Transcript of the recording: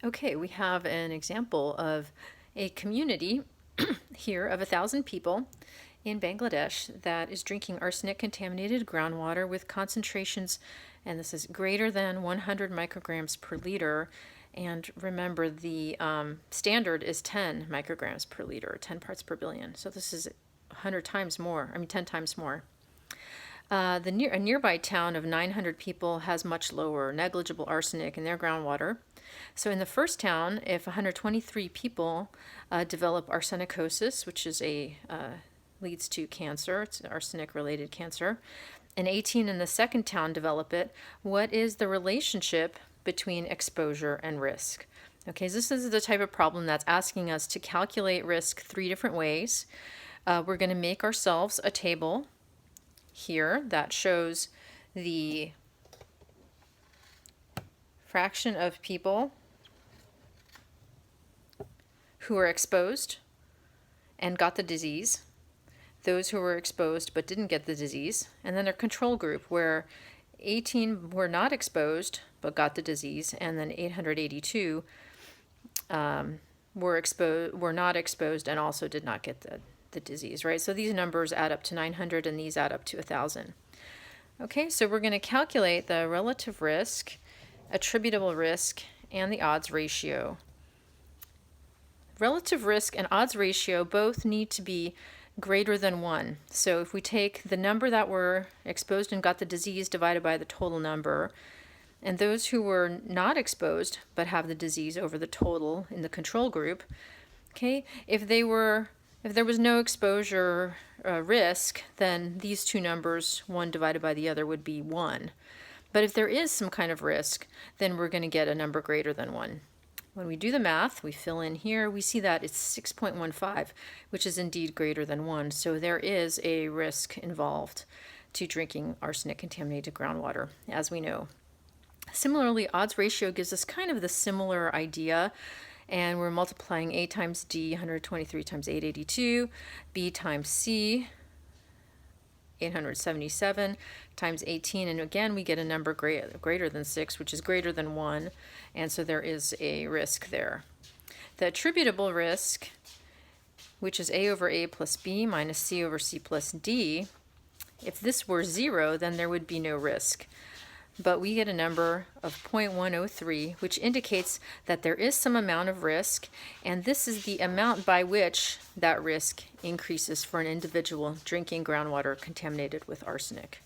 Okay, we have an example of a community here of 1,000 people in Bangladesh that is drinking arsenic-contaminated groundwater with concentrations, and this is greater than 100 micrograms per liter. And remember, the standard is 10 micrograms per liter, 10 parts per billion. So this is 100 times more, 10 times more. A nearby town of 900 people has much lower, negligible arsenic in their groundwater. So in the first town, if 123 people develop arsenicosis, which is leads to cancer, it's arsenic-related cancer, and 18 in the second town develop it, what is the relationship between exposure and risk? Okay, so this is the type of problem that's asking us to calculate risk 3 different ways. We're going to make ourselves a table here that shows the fraction of people who were exposed and got the disease, those who were exposed but didn't get the disease, and then a control group where 18 were not exposed but got the disease, and then 882 were not exposed and also did not get the disease, right? So these numbers add up to 900 and these add up to 1,000. Okay, so we're going to calculate the relative risk, attributable risk, and the odds ratio. Relative risk and odds ratio both need to be greater than 1. So if we take the number that were exposed and got the disease divided by the total number, and those who were not exposed but have the disease over the total in the control group, okay, if there was no exposure risk, then these two numbers, one divided by the other, would be 1. But if there is some kind of risk, then we're going to get a number greater than 1. When we do the math, we fill in here, we see that it's 6.15, which is indeed greater than 1. So there is a risk involved to drinking arsenic-contaminated groundwater, as we know. Similarly, odds ratio gives us kind of the similar idea, and we're multiplying A times D, 123 times 882, B times C, 877 times 18, and again we get a number greater than 6, which is greater than 1, and so there is a risk there. The attributable risk, which is A over A plus B minus C over C plus D, if this were 0, then there would be no risk. But we get a number of 0.103, which indicates that there is some amount of risk, and this is the amount by which that risk increases for an individual drinking groundwater contaminated with arsenic.